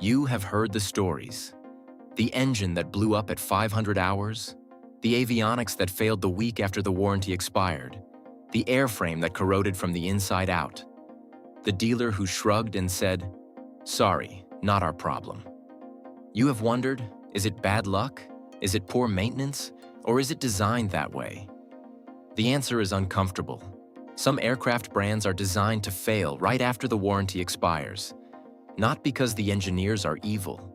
You have heard the stories. The engine that blew up at 500 hours, the avionics that failed the week after the warranty expired, the airframe that corroded from the inside out, the dealer who shrugged and said, "Sorry, not our problem." You have wondered, is it bad luck? Is it poor maintenance? Or is it designed that way? The answer is uncomfortable. Some aircraft brands are designed to fail right after the warranty expires, not because the engineers are evil,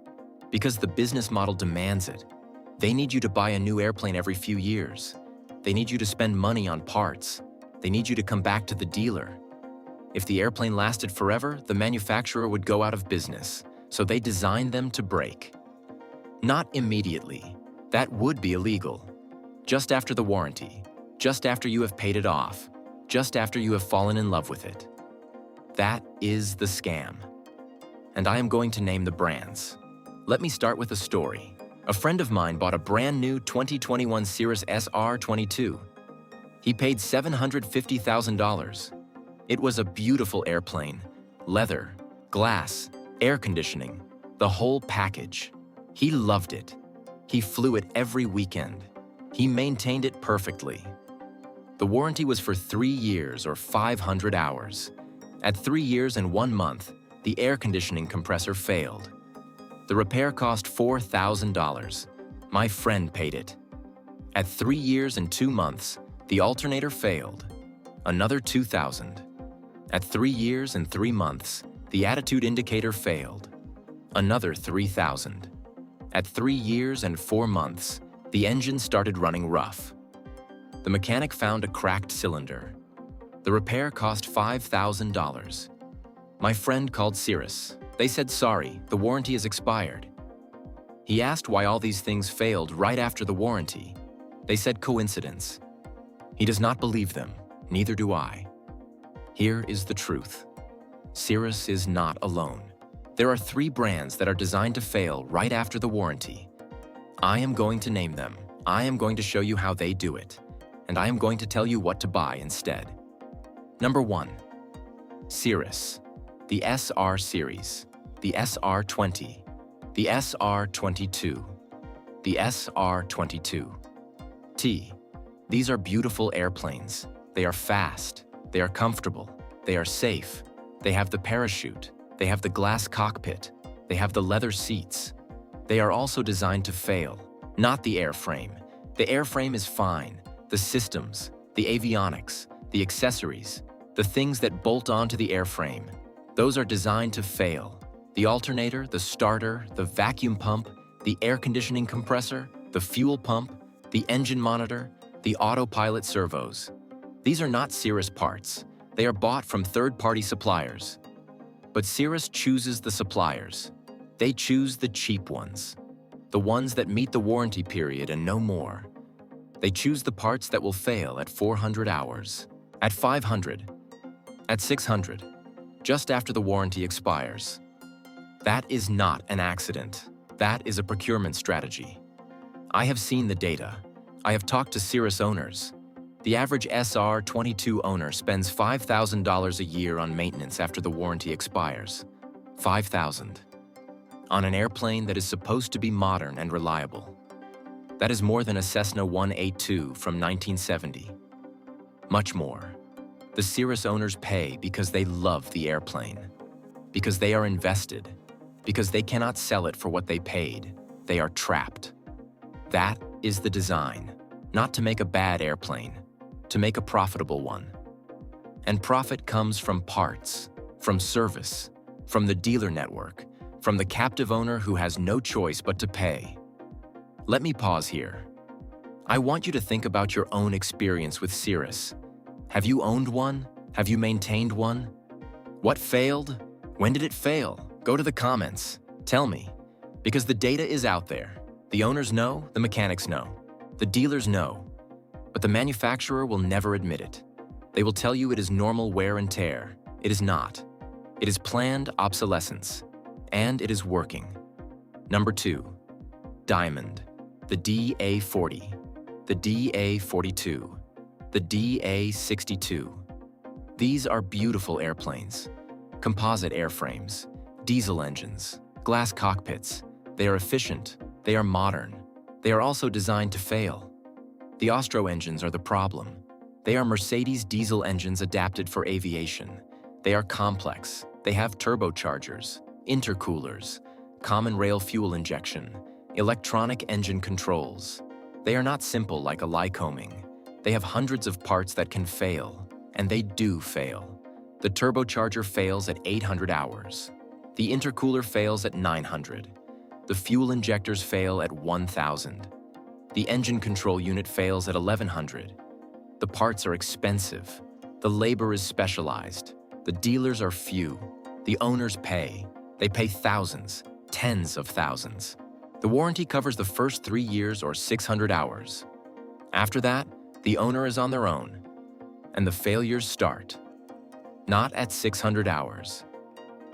because the business model demands it. They need you to buy a new airplane every few years. They need you to spend money on parts. They need you to come back to the dealer. If the airplane lasted forever, the manufacturer would go out of business, so they designed them to break. Not immediately. That would be illegal. Just after the warranty, just after you have paid it off, just after you have fallen in love with it. That is the scam. And I am going to name the brands. Let me start with a story. A friend of mine bought a brand new 2021 Cirrus SR22. He paid $750,000. It was a beautiful airplane, leather, glass, air conditioning, the whole package. He loved it. He flew it every weekend. He maintained it perfectly. The warranty was for 3 years or 500 hours. At 3 years and 1 month, the air conditioning compressor failed. The repair cost $4,000. My friend paid it. At 3 years and 2 months, the alternator failed. Another $2,000. At 3 years and 3 months, the attitude indicator failed. Another $3,000. At 3 years and 4 months, the engine started running rough. The mechanic found a cracked cylinder. The repair cost $5,000. My friend called Cirrus. They said, "Sorry, the warranty is expired." He asked why all these things failed right after the warranty. They said coincidence. He does not believe them, neither do I. Here is the truth. Cirrus is not alone. There are 3 brands that are designed to fail right after the warranty. I am going to name them. I am going to show you how they do it. And I am going to tell you what to buy instead. Number 1. Cirrus. The SR series. The SR20. The SR22. The SR22. T. These are beautiful airplanes. They are fast. They are comfortable. They are safe. They have the parachute. They have the glass cockpit. They have the leather seats. They are also designed to fail, not the airframe. The airframe is fine. The systems, the avionics, the accessories, the things that bolt onto the airframe, those are designed to fail. The alternator, the starter, the vacuum pump, the air conditioning compressor, the fuel pump, the engine monitor, the autopilot servos. These are not Cirrus parts. They are bought from third-party suppliers. But Cirrus chooses the suppliers. They choose the cheap ones, the ones that meet the warranty period and no more. They choose the parts that will fail at 400 hours, at 500, at 600, just after the warranty expires. That is not an accident. That is a procurement strategy. I have seen the data. I have talked to Cirrus owners. The average SR22 owner spends $5,000 a year on maintenance after the warranty expires. $5,000. On an airplane that is supposed to be modern and reliable. That is more than a Cessna 182 from 1970. Much more. The Cirrus owners pay because they love the airplane, because they are invested, because they cannot sell it for what they paid. They are trapped. That is the design, not to make a bad airplane, to make a profitable one. And profit comes from parts, from service, from the dealer network, from the captive owner who has no choice but to pay. Let me pause here. I want you to think about your own experience with Cirrus. Have you owned one? Have you maintained one? What failed? When did it fail? Go to the comments. Tell me. Because the data is out there. The owners know, the mechanics know, the dealers know. But the manufacturer will never admit it. They will tell you it is normal wear and tear. It is not. It is planned obsolescence. And it is working. Number 2. Diamond. The DA40. The DA42. The DA62. These are beautiful airplanes. Composite airframes, diesel engines, Glass cockpits. They are efficient. They are modern. They are also designed to fail. The Austro engines are the problem. They are Mercedes diesel engines adapted for aviation. They are complex. They have turbochargers, intercoolers, common rail fuel injection, electronic engine controls. They are not simple like a Lycoming. They have hundreds of parts that can fail, and they do fail. The turbocharger fails at 800 hours. The intercooler fails at 900. The fuel injectors fail at 1,000. The engine control unit fails at 1,100. The parts are expensive. The labor is specialized. The dealers are few. The owners pay. They pay thousands, tens of thousands. The warranty covers the first 3 years or 600 hours. After that, the owner is on their own, and the failures start. Not at 600 hours,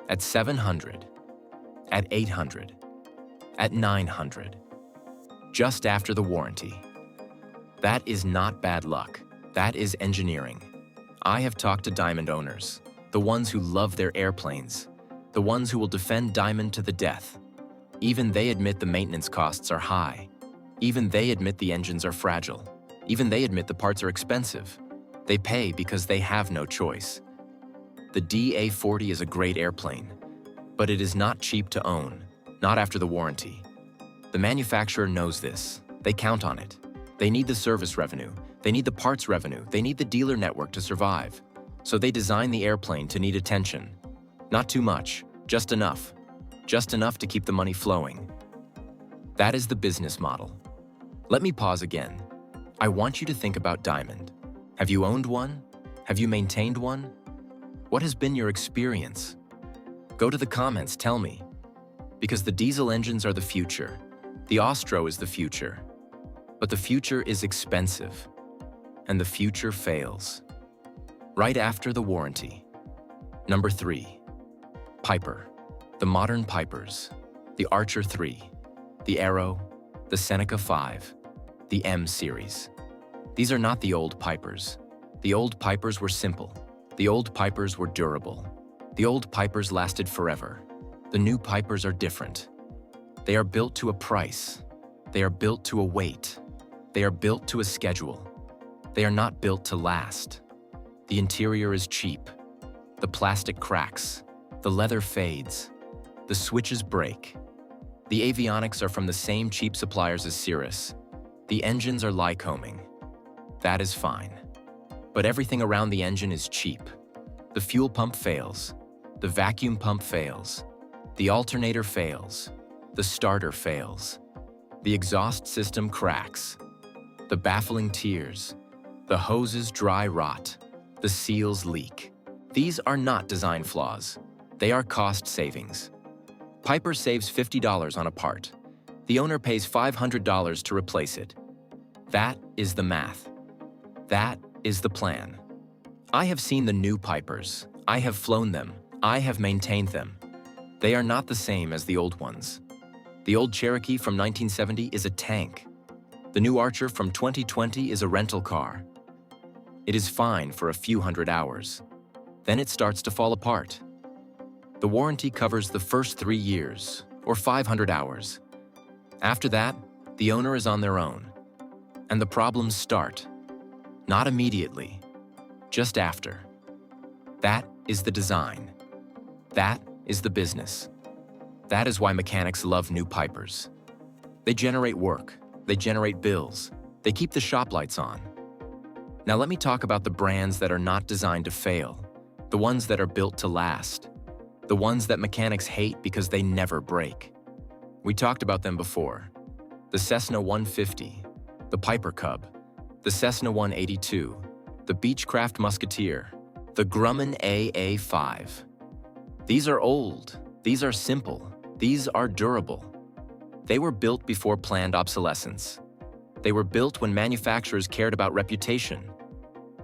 at 700, at 800, at 900, just after the warranty. That is not bad luck. That is engineering. I have talked to Diamond owners, the ones who love their airplanes, the ones who will defend Diamond to the death. Even they admit the maintenance costs are high. Even they admit the engines are fragile. Even they admit the parts are expensive. They pay because they have no choice. The DA40 is a great airplane, but it is not cheap to own, not after the warranty. The manufacturer knows this. They count on it. They need the service revenue. They need the parts revenue. They need the dealer network to survive. So they design the airplane to need attention. Not too much, just enough. Just enough to keep the money flowing. That is the business model. Let me pause again. I want you to think about Diamond. Have you owned one? Have you maintained one? What has been your experience? Go to the comments, tell me. Because the diesel engines are the future. The Austro is the future. But the future is expensive. And the future fails. Right after the warranty. Number 3. Piper. The modern Pipers. The Archer 3. The Arrow. The Seneca 5. The M series. These are not the old Pipers. The old Pipers were simple. The old Pipers were durable. The old Pipers lasted forever. The new Pipers are different. They are built to a price. They are built to a weight. They are built to a schedule. They are not built to last. The interior is cheap. The plastic cracks. The leather fades. The switches break. The avionics are from the same cheap suppliers as Cirrus. The engines are Lycoming. That is fine. But everything around the engine is cheap. The fuel pump fails. The vacuum pump fails. The alternator fails. The starter fails. The exhaust system cracks. The baffling tears. The hoses dry rot. The seals leak. These are not design flaws. They are cost savings. Piper saves $50 on a part. The owner pays $500 to replace it. That is the math. That is the plan. I have seen the new Pipers. I have flown them. I have maintained them. They are not the same as the old ones. The old Cherokee from 1970 is a tank. The new Archer from 2020 is a rental car. It is fine for a few hundred hours. Then it starts to fall apart. The warranty covers the first 3 years, or 500 hours. After that, the owner is on their own. And the problems start. Not immediately, just after. That is the design. That is the business. That is why mechanics love new Pipers. They generate work. They generate bills. They keep the shop lights on. Now let me talk about the brands that are not designed to fail. The ones that are built to last. The ones that mechanics hate because they never break. We talked about them before. The Cessna 150, the Piper Cub, the Cessna 182, the Beechcraft Musketeer, the Grumman AA5. These are old, these are simple, these are durable. They were built before planned obsolescence. They were built when manufacturers cared about reputation,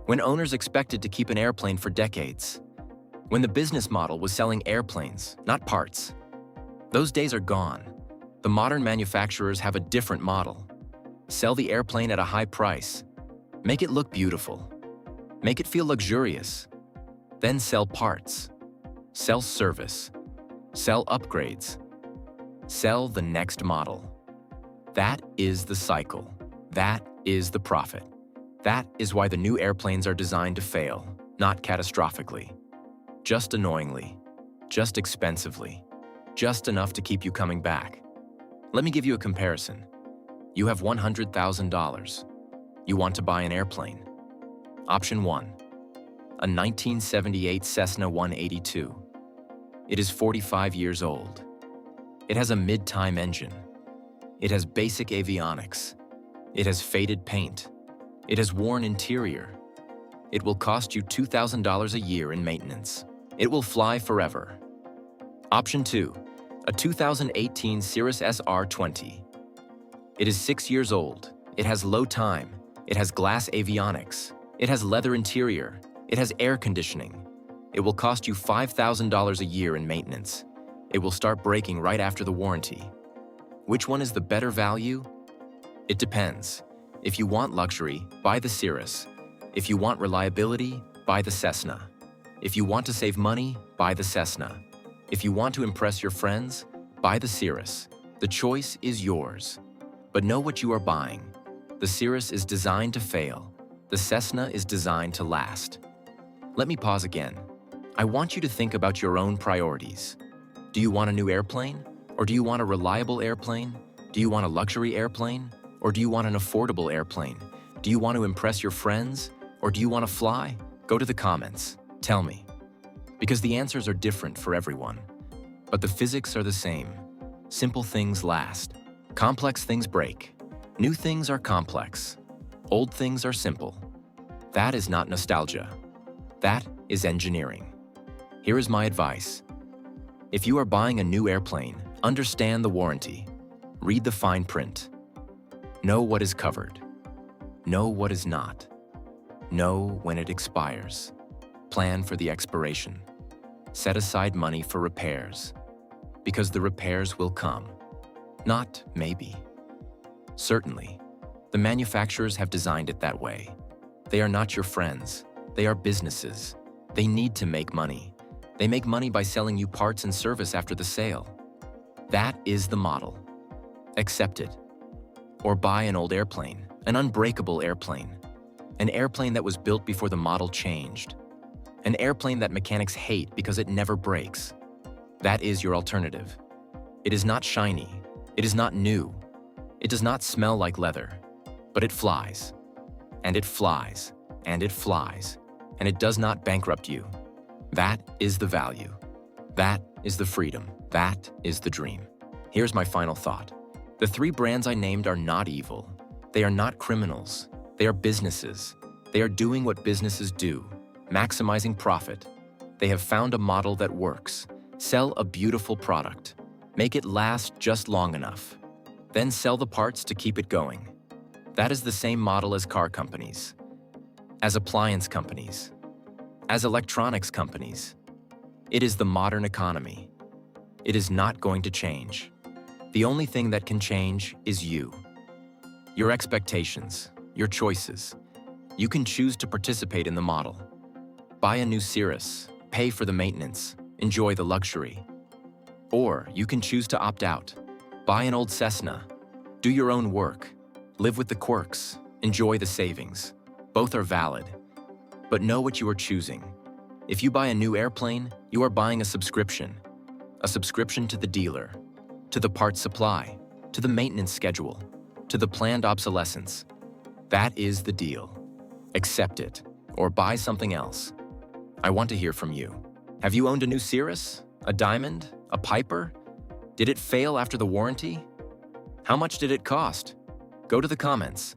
when owners expected to keep an airplane for decades, when the business model was selling airplanes, not parts. Those days are gone. The modern manufacturers have a different model. Sell the airplane at a high price. Make it look beautiful. Make it feel luxurious. Then sell parts. Sell service. Sell upgrades. Sell the next model. That is the cycle. That is the profit. That is why the new airplanes are designed to fail, not catastrophically. Just annoyingly. Just expensively. Just enough to keep you coming back. Let me give you a comparison. You have $100,000. You want to buy an airplane. Option 1. A 1978 Cessna 182. It is 45 years old. It has a mid-time engine. It has basic avionics. It has faded paint. It has worn interior. It will cost you $2,000 a year in maintenance. It will fly forever. Option 2. A 2018 Cirrus SR20. It is 6 years old. It has low time. It has glass avionics. It has leather interior. It has air conditioning. It will cost you $5,000 a year in maintenance. It will start breaking right after the warranty. Which one is the better value? It depends. If you want luxury, buy the Cirrus. If you want reliability, buy the Cessna. If you want to save money, buy the Cessna. If you want to impress your friends, buy the Cirrus. The choice is yours. But know what you are buying. The Cirrus is designed to fail. The Cessna is designed to last. Let me pause again. I want you to think about your own priorities. Do you want a new airplane? Or do you want a reliable airplane? Do you want a luxury airplane? Or do you want an affordable airplane? Do you want to impress your friends? Or do you want to fly? Go to the comments. Tell me. Because the answers are different for everyone. But the physics are the same. Simple things last. Complex things break. New things are complex. Old things are simple. That is not nostalgia. That is engineering. Here is my advice. If you are buying a new airplane, understand the warranty. Read the fine print. Know what is covered. Know what is not. Know when it expires. Plan for the expiration. Set aside money for repairs. Because the repairs will come. Not maybe. Certainly. The manufacturers have designed it that way. They are not your friends. They are businesses. They need to make money. They make money by selling you parts and service after the sale. That is the model. Accept it. Or buy an old airplane, an unbreakable airplane. An airplane that was built before the model changed. An airplane that mechanics hate because it never breaks. That is your alternative. It is not shiny. It is not new. It does not smell like leather. But it flies. And it flies. And it flies. And it does not bankrupt you. That is the value. That is the freedom. That is the dream. Here's my final thought. The 3 brands I named are not evil. They are not criminals. They are businesses. They are doing what businesses do, maximizing profit. They have found a model that works. Sell a beautiful product. Make it last just long enough. Then sell the parts to keep it going. That is the same model as car companies, as appliance companies, as electronics companies. It is the modern economy. It is not going to change. The only thing that can change is you. Your expectations, your choices. You can choose to participate in the model. Buy a new Cirrus, pay for the maintenance, enjoy the luxury. Or you can choose to opt out. Buy an old Cessna, do your own work, live with the quirks, enjoy the savings. Both are valid. But know what you are choosing. If you buy a new airplane, you are buying a subscription to the dealer, to the parts supply, to the maintenance schedule, to the planned obsolescence. That is the deal. Accept it, or buy something else. I want to hear from you. Have you owned a new Cirrus? A Diamond? A Piper? Did it fail after the warranty? How much did it cost? Go to the comments.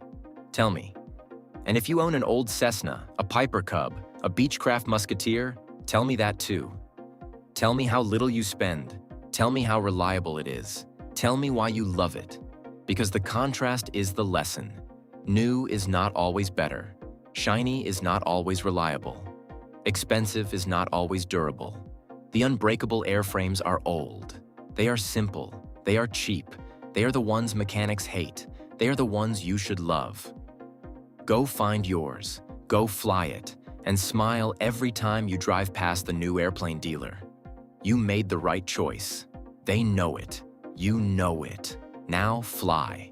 Tell me. And if you own an old Cessna, a Piper Cub, a Beechcraft Musketeer, tell me that too. Tell me how little you spend. Tell me how reliable it is. Tell me why you love it. Because the contrast is the lesson. New is not always better. Shiny is not always reliable. Expensive is not always durable. The unbreakable airframes are old. They are simple. They are cheap. They are the ones mechanics hate. They are the ones you should love. Go find yours. Go fly it. And smile every time you drive past the new airplane dealer. You made the right choice. They know it. You know it. Now fly.